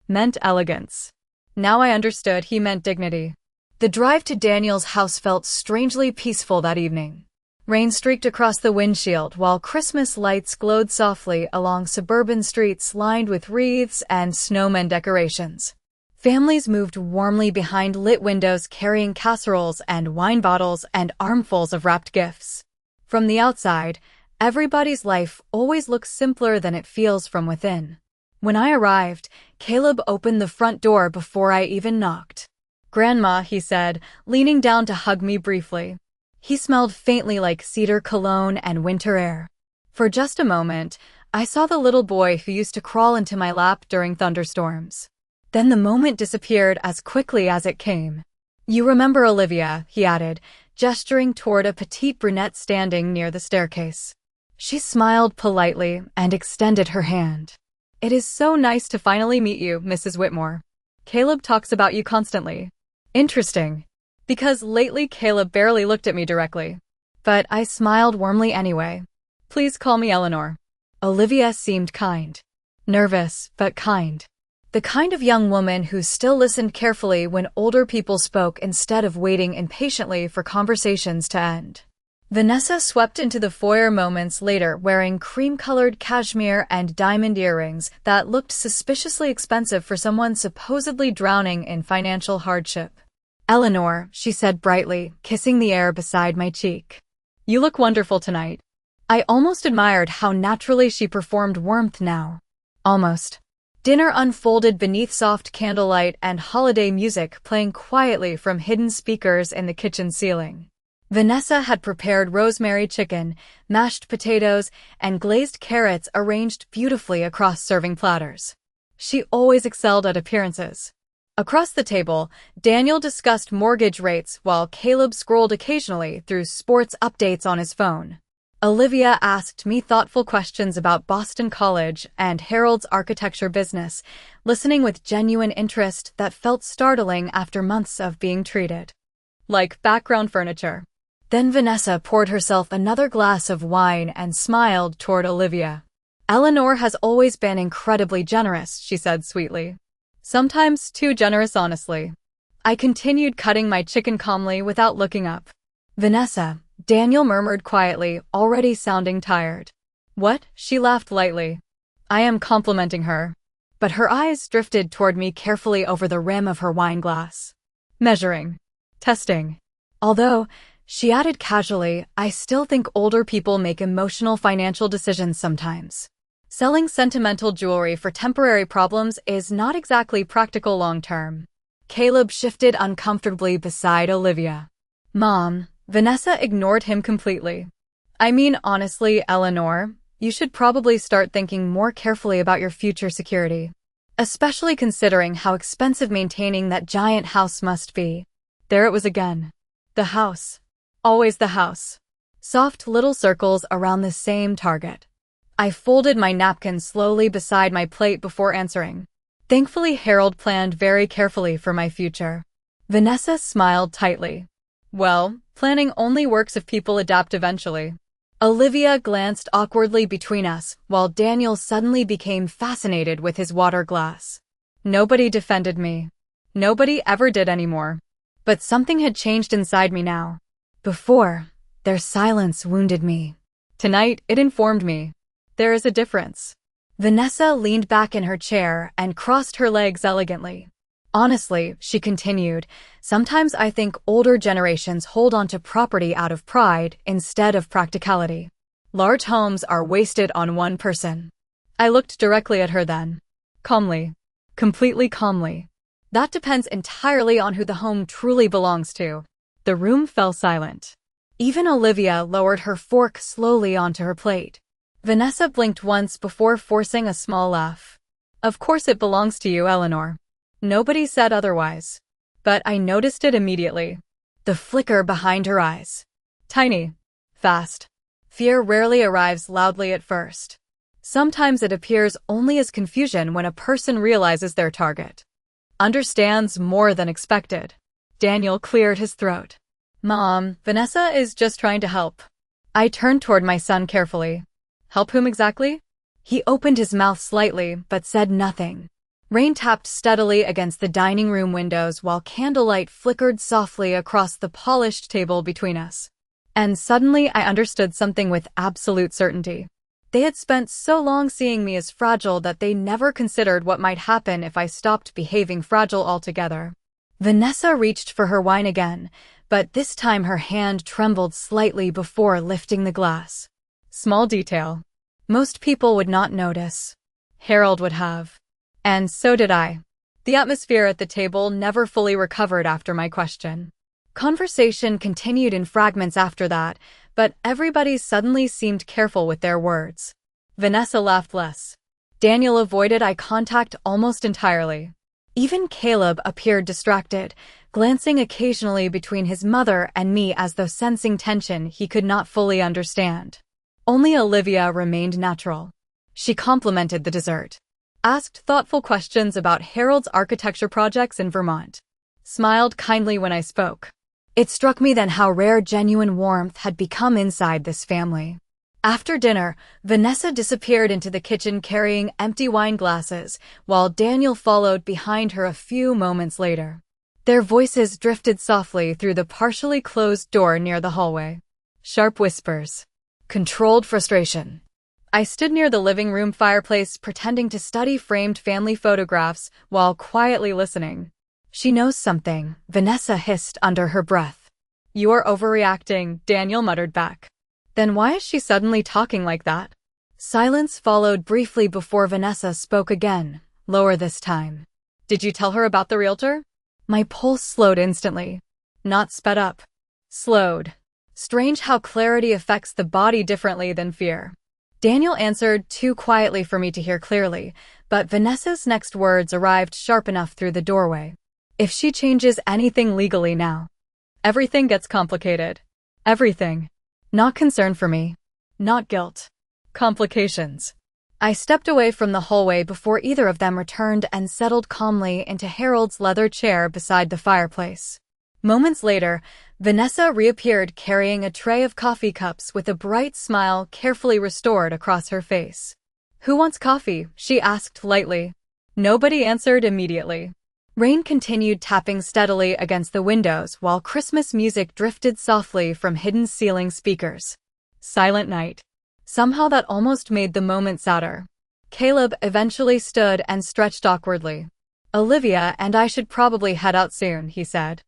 meant elegance. Now I understood he meant dignity. The drive to Daniel's house felt strangely peaceful that evening. Rain streaked across the windshield while Christmas lights glowed softly along suburban streets lined with wreaths and snowman decorations. Families moved warmly behind lit windows carrying casseroles and wine bottles and armfuls of wrapped gifts. From the outside, everybody's life always looks simpler than it feels from within. When I arrived, Caleb opened the front door before I even knocked. "Grandma," he said, leaning down to hug me briefly. He smelled faintly like cedar cologne and winter air. For just a moment, I saw the little boy who used to crawl into my lap during thunderstorms. Then the moment disappeared as quickly as it came. "You remember Olivia," he added, gesturing toward a petite brunette standing near the staircase. She smiled politely and extended her hand. "It is so nice to finally meet you, Mrs. Whitmore. Caleb talks about you constantly." Interesting. Because lately Caleb barely looked at me directly. But I smiled warmly anyway. "Please call me Eleanor." Olivia seemed kind. Nervous, but kind. The kind of young woman who still listened carefully when older people spoke instead of waiting impatiently for conversations to end. Vanessa swept into the foyer moments later wearing cream-colored cashmere and diamond earrings that looked suspiciously expensive for someone supposedly drowning in financial hardship. "Eleanor," she said brightly, kissing the air beside my cheek. "You look wonderful tonight." I almost admired how naturally she performed warmth now. Almost. Dinner unfolded beneath soft candlelight and holiday music playing quietly from hidden speakers in the kitchen ceiling. Vanessa had prepared rosemary chicken, mashed potatoes, and glazed carrots arranged beautifully across serving platters. She always excelled at appearances. Across the table, Daniel discussed mortgage rates while Caleb scrolled occasionally through sports updates on his phone. Olivia asked me thoughtful questions about Boston College and Harold's architecture business, listening with genuine interest that felt startling after months of being treated like background furniture. Then Vanessa poured herself another glass of wine and smiled toward Olivia. "Eleanor has always been incredibly generous," she said sweetly. "Sometimes too generous, honestly." I continued cutting my chicken calmly without looking up. "Vanessa," Daniel murmured quietly, already sounding tired. "What?" She laughed lightly. "I am complimenting her." But her eyes drifted toward me carefully over the rim of her wine glass. "Measuring. Testing." Although, she added casually, "I still think older people make emotional financial decisions sometimes. Selling sentimental jewelry for temporary problems is not exactly practical long-term." Caleb shifted uncomfortably beside Olivia. "Mom," Vanessa ignored him completely. "I mean, honestly, Eleanor, you should probably start thinking more carefully about your future security. Especially considering how expensive maintaining that giant house must be." There it was again. The house. Always the house. Soft little circles around the same target. I folded my napkin slowly beside my plate before answering. Thankfully, Harold planned very carefully for my future. Vanessa smiled tightly. "Well, planning only works if people adapt eventually." Olivia glanced awkwardly between us, while Daniel suddenly became fascinated with his water glass. Nobody defended me. Nobody ever did anymore. But something had changed inside me now. Before, their silence wounded me. Tonight, it informed me. There is a difference. Vanessa leaned back in her chair and crossed her legs elegantly. "Honestly," she continued, "sometimes I think older generations hold on to property out of pride instead of practicality. Large homes are wasted on one person." I looked directly at her then. Calmly. Completely calmly. "That depends entirely on who the home truly belongs to." The room fell silent. Even Olivia lowered her fork slowly onto her plate. Vanessa blinked once before forcing a small laugh. "Of course it belongs to you, Eleanor." Nobody said otherwise. But I noticed it immediately. The flicker behind her eyes. Tiny. Fast. Fear rarely arrives loudly at first. Sometimes it appears only as confusion when a person realizes their target. Understands more than expected. Daniel cleared his throat. "Mom, Vanessa is just trying to help." I turned toward my son carefully. "Help whom exactly?" He opened his mouth slightly, but said nothing. Rain tapped steadily against the dining room windows while candlelight flickered softly across the polished table between us. And suddenly I understood something with absolute certainty. They had spent so long seeing me as fragile that they never considered what might happen if I stopped behaving fragile altogether. Vanessa reached for her wine again, but this time her hand trembled slightly before lifting the glass. Small detail. Most people would not notice. Harold would have. And so did I. The atmosphere at the table never fully recovered after my question. Conversation continued in fragments after that, but everybody suddenly seemed careful with their words. Vanessa laughed less. Daniel avoided eye contact almost entirely. Even Caleb appeared distracted, glancing occasionally between his mother and me as though sensing tension he could not fully understand. Only Olivia remained natural. She complimented the dessert, asked thoughtful questions about Harold's architecture projects in Vermont, smiled kindly when I spoke. It struck me then how rare genuine warmth had become inside this family. After dinner, Vanessa disappeared into the kitchen carrying empty wine glasses, while Daniel followed behind her a few moments later. Their voices drifted softly through the partially closed door near the hallway. Sharp whispers. Controlled frustration. I stood near the living room fireplace pretending to study framed family photographs while quietly listening. She knows something, Vanessa hissed under her breath. You are overreacting, Daniel muttered back. Then why is she suddenly talking like that? Silence followed briefly before Vanessa spoke again, lower this time. Did you tell her about the realtor? My pulse slowed instantly. Not sped up. Slowed. Strange how clarity affects the body differently than fear. Daniel answered too quietly for me to hear clearly, but Vanessa's next words arrived sharp enough through the doorway. If she changes anything legally now, everything gets complicated. Everything. Not concern for me. Not guilt. Complications. I stepped away from the hallway before either of them returned and settled calmly into Harold's leather chair beside the fireplace. Moments later, Vanessa reappeared carrying a tray of coffee cups with a bright smile carefully restored across her face. Who wants coffee? She asked lightly. Nobody answered immediately. Rain continued tapping steadily against the windows while Christmas music drifted softly from hidden ceiling speakers. Silent night. Somehow that almost made the moment sadder. Caleb eventually stood and stretched awkwardly. Olivia and I should probably head out soon, he said.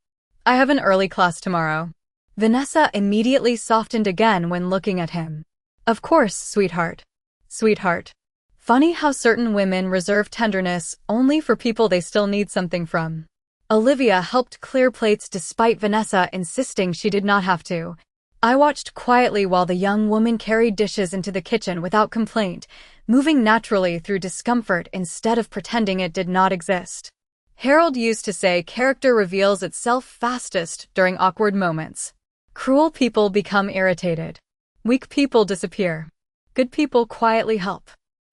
I have an early class tomorrow. Vanessa immediately softened again when looking at him. Of course, sweetheart. Sweetheart. Funny how certain women reserve tenderness only for people they still need something from. Olivia helped clear plates despite Vanessa insisting she did not have to. I watched quietly while the young woman carried dishes into the kitchen without complaint, moving naturally through discomfort instead of pretending it did not exist. Harold used to say character reveals itself fastest during awkward moments. Cruel people become irritated. Weak people disappear. Good people quietly help.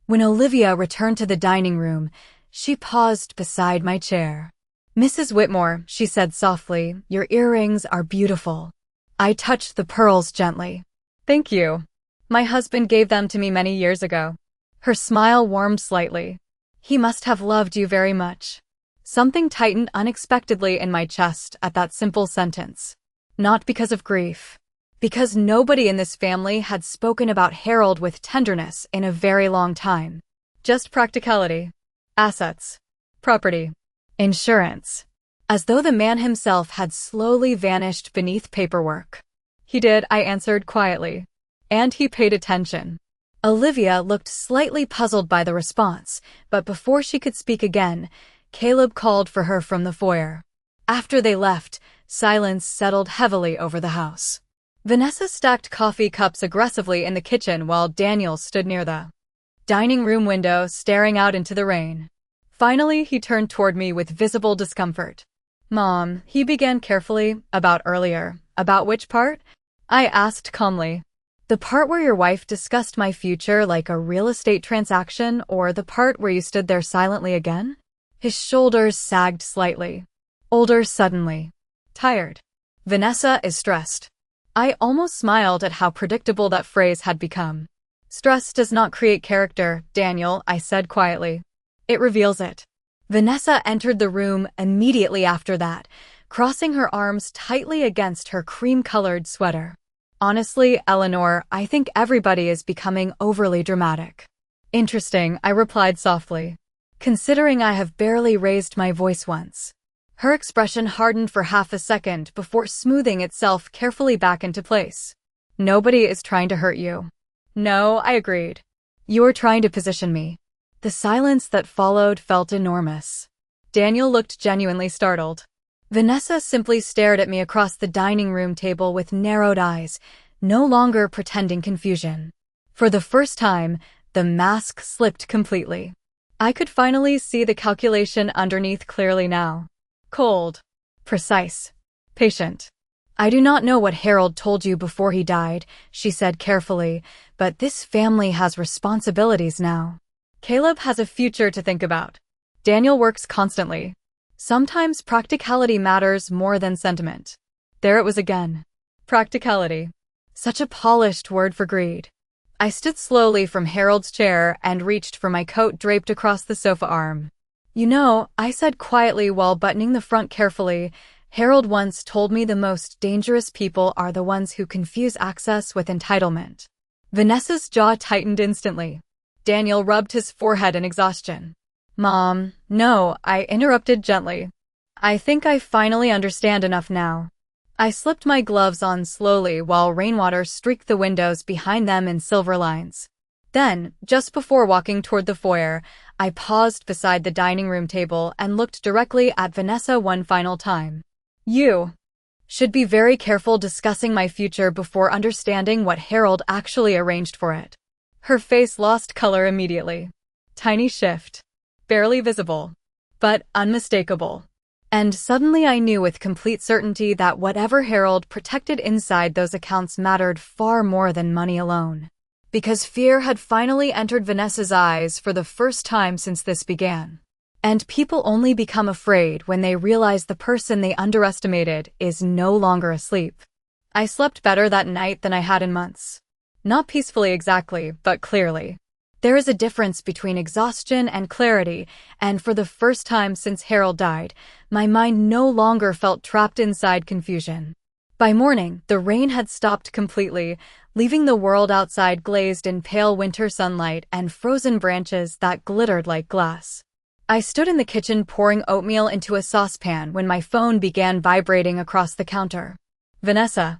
When Olivia returned to the dining room, she paused beside my chair. Mrs. Whitmore, she said softly, your earrings are beautiful. I touched the pearls gently. Thank you. My husband gave them to me many years ago. Her smile warmed slightly. He must have loved you very much. Something tightened unexpectedly in my chest at that simple sentence. Not because of grief. Because nobody in this family had spoken about Harold with tenderness in a very long time. Just practicality. Assets. Property. Insurance. As though the man himself had slowly vanished beneath paperwork. He did, I answered quietly. And he paid attention. Olivia looked slightly puzzled by the response, but before she could speak again, Caleb called for her from the foyer. After they left, silence settled heavily over the house. Vanessa stacked coffee cups aggressively in the kitchen while Daniel stood near the dining room window staring out into the rain. Finally, he turned toward me with visible discomfort. Mom, he began carefully, about earlier. About which part? I asked calmly. The part where your wife discussed my future like a real estate transaction, or the part where you stood there silently again? His shoulders sagged slightly. Older suddenly. Tired. Vanessa is stressed. I almost smiled at how predictable that phrase had become. Stress does not create character, Daniel, I said quietly. It reveals it. Vanessa entered the room immediately after that, crossing her arms tightly against her cream-colored sweater. Honestly, Eleanor, I think everybody is becoming overly dramatic. Interesting, I replied softly. Considering I have barely raised my voice once. Her expression hardened for half a second before smoothing itself carefully back into place. Nobody is trying to hurt you. No, I agreed. You are trying to position me. The silence that followed felt enormous. Daniel looked genuinely startled. Vanessa simply stared at me across the dining room table with narrowed eyes, no longer pretending confusion. For the first time, the mask slipped completely. I could finally see the calculation underneath clearly now. Cold. Precise. Patient. I do not know what Harold told you before he died, she said carefully, but this family has responsibilities now. Caleb has a future to think about. Daniel works constantly. Sometimes practicality matters more than sentiment. There it was again. Practicality. Such a polished word for greed. I stood slowly from Harold's chair and reached for my coat draped across the sofa arm. You know, I said quietly while buttoning the front carefully, Harold once told me the most dangerous people are the ones who confuse access with entitlement. Vanessa's jaw tightened instantly. Daniel rubbed his forehead in exhaustion. Mom, no, I interrupted gently. I think I finally understand enough now. I slipped my gloves on slowly while rainwater streaked the windows behind them in silver lines. Then, just before walking toward the foyer, I paused beside the dining room table and looked directly at Vanessa one final time. You should be very careful discussing my future before understanding what Harold actually arranged for it. Her face lost color immediately. Tiny shift. Barely visible. But unmistakable. And suddenly I knew with complete certainty that whatever Harold protected inside those accounts mattered far more than money alone. Because fear had finally entered Vanessa's eyes for the first time since this began. And people only become afraid when they realize the person they underestimated is no longer asleep. I slept better that night than I had in months. Not peacefully exactly, but clearly. There is a difference between exhaustion and clarity, and for the first time since Harold died, my mind no longer felt trapped inside confusion. By morning, the rain had stopped completely, leaving the world outside glazed in pale winter sunlight and frozen branches that glittered like glass. I stood in the kitchen pouring oatmeal into a saucepan when my phone began vibrating across the counter. Vanessa.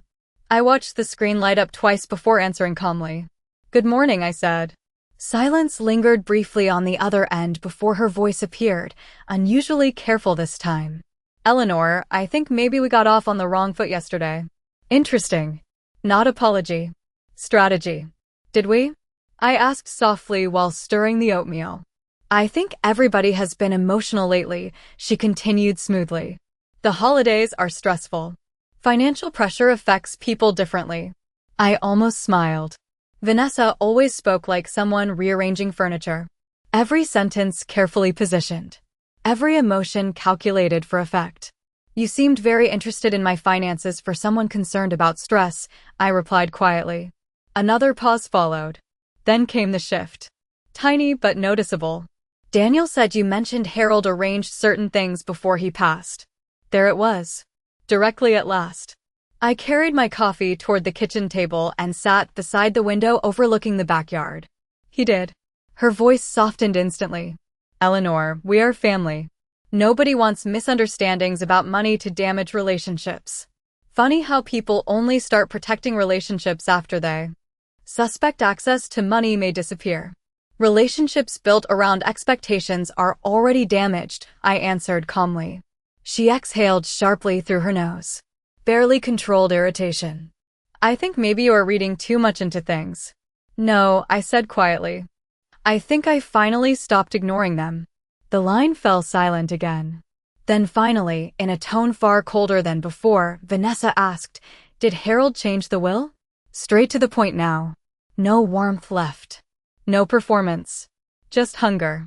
I watched the screen light up twice before answering calmly. Good morning, I said. Silence lingered briefly on the other end before her voice appeared, unusually careful this time. Eleanor, I think maybe we got off on the wrong foot yesterday. Interesting. Not apology. Strategy. Did we? I asked softly while stirring the oatmeal. I think everybody has been emotional lately, she continued smoothly. The holidays are stressful. Financial pressure affects people differently. I almost smiled. Vanessa always spoke like someone rearranging furniture. Every sentence carefully positioned. Every emotion calculated for effect. You seemed very interested in my finances for someone concerned about stress, I replied quietly. Another pause followed. Then came the shift. Tiny but noticeable. Daniel said you mentioned Harold arranged certain things before he passed. There it was. Directly at last. I carried my coffee toward the kitchen table and sat beside the window overlooking the backyard. He did. Her voice softened instantly. Eleanor, we are family. Nobody wants misunderstandings about money to damage relationships. Funny how people only start protecting relationships after they suspect access to money may disappear. Relationships built around expectations are already damaged, I answered calmly. She exhaled sharply through her nose. Barely controlled irritation. I think maybe you are reading too much into things. No, I said quietly. I think I finally stopped ignoring them. The line fell silent again. Then finally, in a tone far colder than before, Vanessa asked, Did Harold change the will? Straight to the point now. No warmth left. No performance. Just hunger.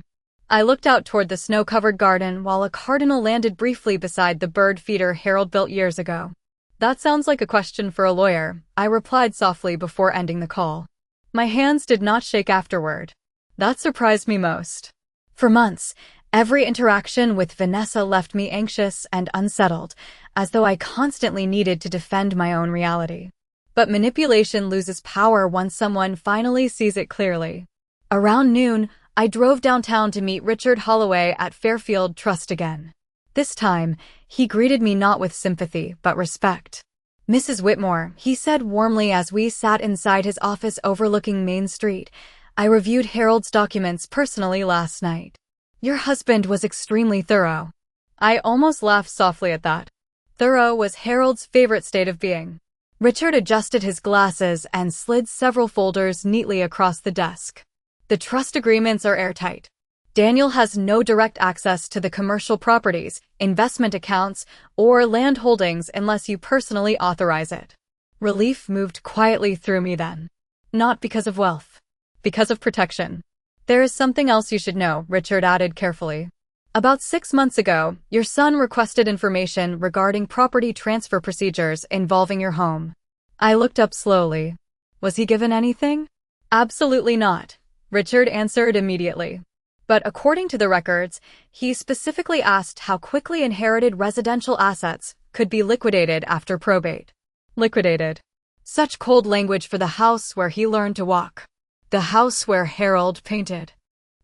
I looked out toward the snow-covered garden while a cardinal landed briefly beside the bird feeder Harold built years ago. That sounds like a question for a lawyer, I replied softly before ending the call. My hands did not shake afterward. That surprised me most. For months, every interaction with Vanessa left me anxious and unsettled, as though I constantly needed to defend my own reality. But manipulation loses power once someone finally sees it clearly. Around noon, I drove downtown to meet Richard Holloway at Fairfield Trust again. This time, he greeted me not with sympathy, but respect. "Mrs. Whitmore," he said warmly as we sat inside his office overlooking Main Street, "I reviewed Harold's documents personally last night. Your husband was extremely thorough." I almost laughed softly at that. Thorough was Harold's favorite state of being. Richard adjusted his glasses and slid several folders neatly across the desk. "The trust agreements are airtight. Daniel has no direct access to the commercial properties, investment accounts, or land holdings unless you personally authorize it." Relief moved quietly through me then. Not because of wealth. Because of protection. "There is something else you should know," Richard added carefully. "About 6 months ago, your son requested information regarding property transfer procedures involving your home." I looked up slowly. "Was he given anything?" "Absolutely not," Richard answered immediately. "But according to the records, he specifically asked how quickly inherited residential assets could be liquidated after probate." Liquidated. Such cold language for the house where he learned to walk. The house where Harold painted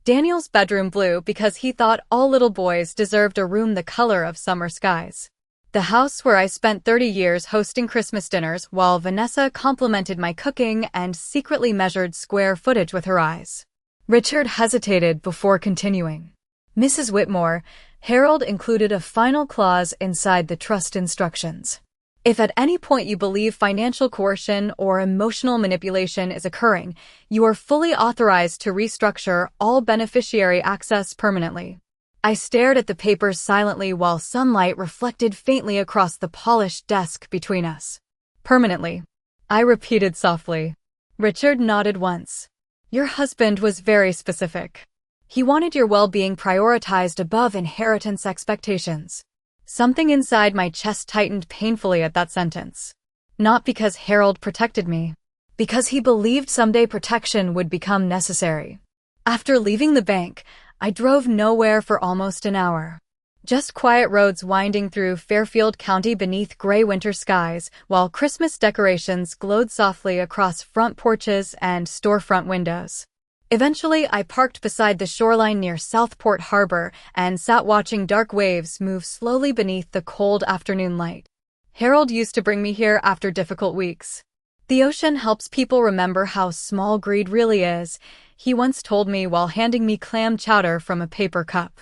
Daniel's bedroom blue because he thought all little boys deserved a room the color of summer skies. The house where I spent 30 years hosting Christmas dinners while Vanessa complimented my cooking and secretly measured square footage with her eyes. Richard hesitated before continuing. "Mrs. Whitmore, Harold included a final clause inside the trust instructions. If at any point you believe financial coercion or emotional manipulation is occurring, you are fully authorized to restructure all beneficiary access permanently." I stared at the papers silently while sunlight reflected faintly across the polished desk between us. "Permanently," I repeated softly. Richard nodded once. "Your husband was very specific. He wanted your well-being prioritized above inheritance expectations." Something inside my chest tightened painfully at that sentence. Not because Harold protected me. Because he believed someday protection would become necessary. After leaving the bank, I drove nowhere for almost an hour. Just quiet roads winding through Fairfield County beneath gray winter skies, while Christmas decorations glowed softly across front porches and storefront windows. Eventually, I parked beside the shoreline near Southport Harbor and sat watching dark waves move slowly beneath the cold afternoon light. Harold used to bring me here after difficult weeks. "The ocean helps people remember how small greed really is," he once told me while handing me clam chowder from a paper cup.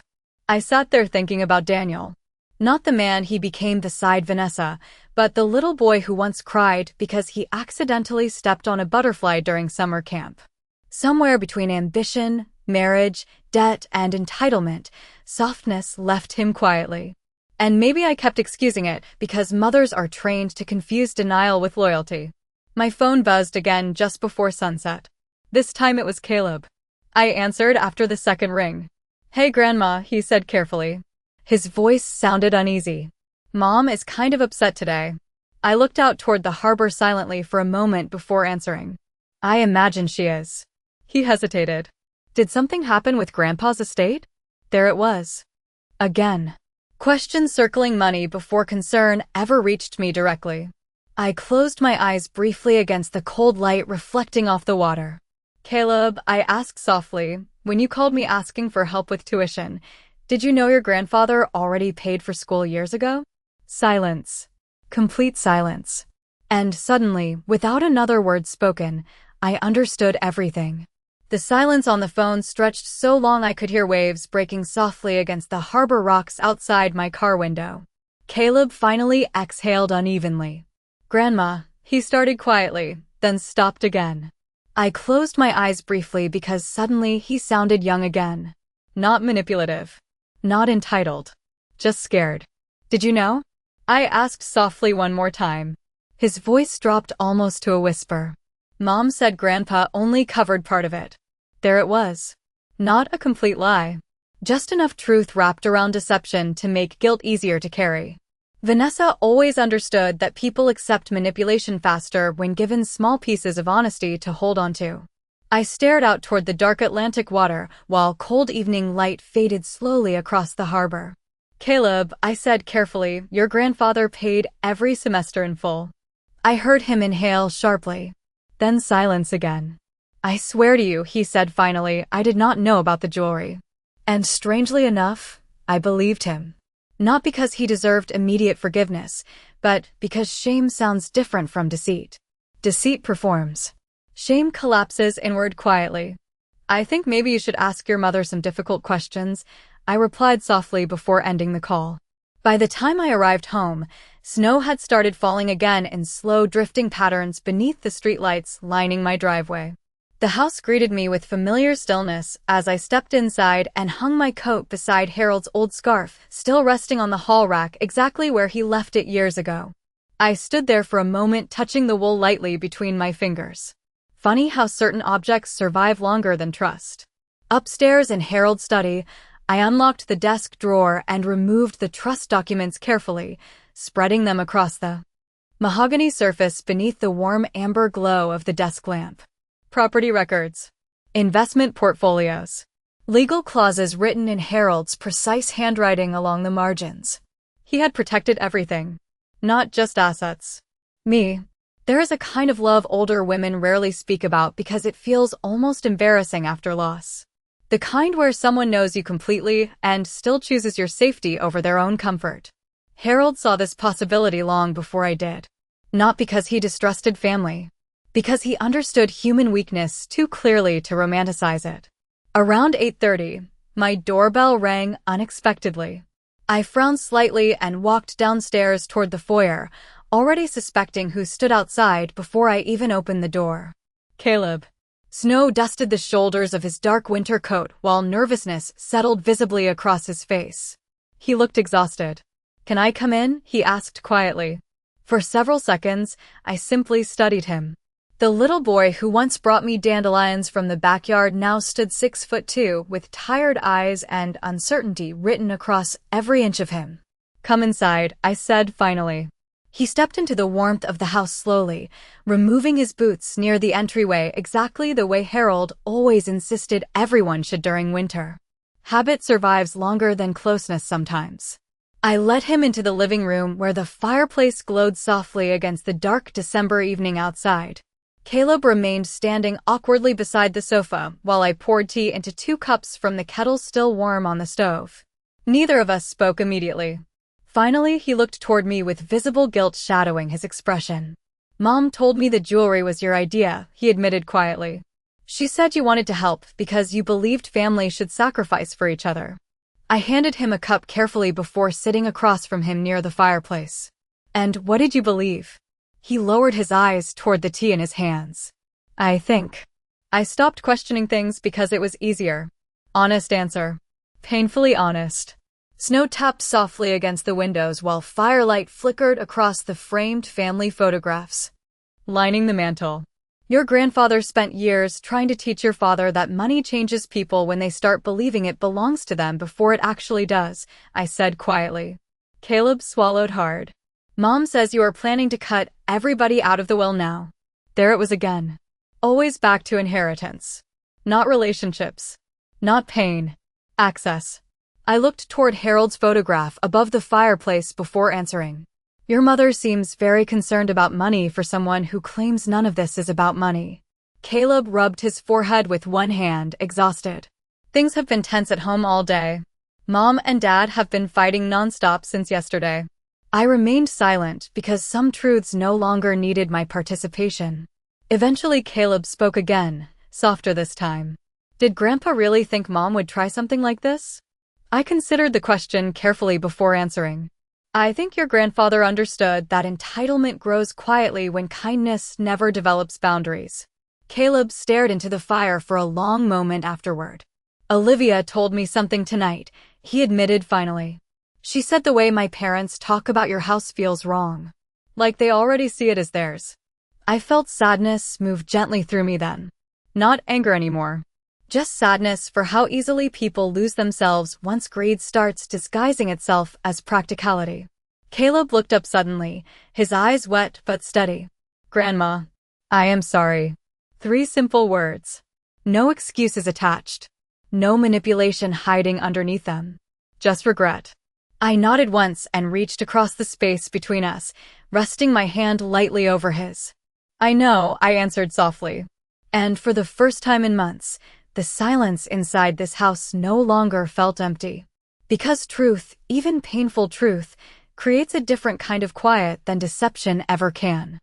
I sat there thinking about Daniel. Not the man he became beside Vanessa, but the little boy who once cried because he accidentally stepped on a butterfly during summer camp. Somewhere between ambition, marriage, debt, and entitlement, softness left him quietly. And maybe I kept excusing it because mothers are trained to confuse denial with loyalty. My phone buzzed again just before sunset. This time it was Caleb. I answered after the second ring. "Hey, Grandma," he said carefully. His voice sounded uneasy. "Mom is kind of upset today." I looked out toward the harbor silently for a moment before answering. "I imagine she is." He hesitated. "Did something happen with Grandpa's estate?" There it was. Again. Questions circling money before concern ever reached me directly. I closed my eyes briefly against the cold light reflecting off the water. "Caleb," I asked softly, "when you called me asking for help with tuition, did you know your grandfather already paid for school years ago?" Silence. Complete silence. And suddenly, without another word spoken, I understood everything. The silence on the phone stretched so long I could hear waves breaking softly against the harbor rocks outside my car window. Caleb finally exhaled unevenly. "Grandma," he started quietly, then stopped again. I closed my eyes briefly because suddenly he sounded young again. Not manipulative. Not entitled. Just scared. "Did you know?" I asked softly one more time. His voice dropped almost to a whisper. "Mom said Grandpa only covered part of it." There it was. Not a complete lie. Just enough truth wrapped around deception to make guilt easier to carry. Vanessa always understood that people accept manipulation faster when given small pieces of honesty to hold onto. I stared out toward the dark Atlantic water while cold evening light faded slowly across the harbor. "Caleb," I said carefully, "your grandfather paid every semester in full." I heard him inhale sharply. Then silence again. "I swear to you," he said finally, "I did not know about the jewelry." And strangely enough, I believed him. Not because he deserved immediate forgiveness, but because shame sounds different from deceit. Deceit performs. Shame collapses inward quietly. I think maybe you should ask your mother some difficult questions, I replied softly before ending the call. By the time I arrived home, snow had started falling again in slow drifting patterns beneath the streetlights lining my driveway. The house greeted me with familiar stillness as I stepped inside and hung my coat beside Harold's old scarf, still resting on the hall rack exactly where he left it years ago. I stood there for a moment, touching the wool lightly between my fingers. Funny how certain objects survive longer than trust. Upstairs in Harold's study, I unlocked the desk drawer and removed the trust documents carefully, spreading them across the mahogany surface beneath the warm amber glow of the desk lamp. Property records. Investment portfolios. Legal clauses written in Harold's precise handwriting along the margins. He had protected everything, not just assets. Me. There is a kind of love older women rarely speak about because it feels almost embarrassing after loss. The kind where someone knows you completely and still chooses your safety over their own comfort. Harold saw this possibility long before I did. Not because he distrusted family. Because he understood human weakness too clearly to romanticize it. Around 8:30, my doorbell rang unexpectedly. I frowned slightly and walked downstairs toward the foyer, already suspecting who stood outside before I even opened the door. Caleb. Snow dusted the shoulders of his dark winter coat while nervousness settled visibly across his face. He looked exhausted. "Can I come in?" he asked quietly. For several seconds, I simply studied him. The little boy who once brought me dandelions from the backyard now stood 6'2", with tired eyes and uncertainty written across every inch of him. "Come inside," I said finally. He stepped into the warmth of the house slowly, removing his boots near the entryway exactly the way Harold always insisted everyone should during winter. Habit survives longer than closeness sometimes. I led him into the living room where the fireplace glowed softly against the dark December evening outside. Caleb remained standing awkwardly beside the sofa while I poured tea into 2 cups from the kettle still warm on the stove. Neither of us spoke immediately. Finally, he looked toward me with visible guilt shadowing his expression. "Mom told me the jewelry was your idea," he admitted quietly. "She said you wanted to help because you believed family should sacrifice for each other." I handed him a cup carefully before sitting across from him near the fireplace. "And what did you believe?" He lowered his eyes toward the tea in his hands. I think I stopped questioning things because it was easier. Honest answer. Painfully honest. Snow tapped softly against the windows while firelight flickered across the framed family photographs, lining the mantel. "Your grandfather spent years trying to teach your father that money changes people when they start believing it belongs to them before it actually does," I said quietly. Caleb swallowed hard. "Mom says you are planning to cut everybody out of the will now." There it was again. Always back to inheritance. Not relationships. Not pain. Access. I looked toward Harold's photograph above the fireplace before answering. "Your mother seems very concerned about money for someone who claims none of this is about money." Caleb rubbed his forehead with one hand, exhausted. "Things have been tense at home all day. Mom and Dad have been fighting nonstop since yesterday." I remained silent because some truths no longer needed my participation. Eventually Caleb spoke again, softer this time. "Did Grandpa really think Mom would try something like this?" I considered the question carefully before answering. "I think your grandfather understood that entitlement grows quietly when kindness never develops boundaries." Caleb stared into the fire for a long moment afterward. "Olivia told me something tonight," he admitted finally. "She said the way my parents talk about your house feels wrong. Like they already see it as theirs." I felt sadness move gently through me then. Not anger anymore. Just sadness for how easily people lose themselves once greed starts disguising itself as practicality. Caleb looked up suddenly, his eyes wet but steady. "Grandma, I am sorry." 3 simple words. No excuses attached. No manipulation hiding underneath them. Just regret. I nodded once and reached across the space between us, resting my hand lightly over his. "I know," I answered softly. And for the first time in months, the silence inside this house no longer felt empty. Because truth, even painful truth, creates a different kind of quiet than deception ever can.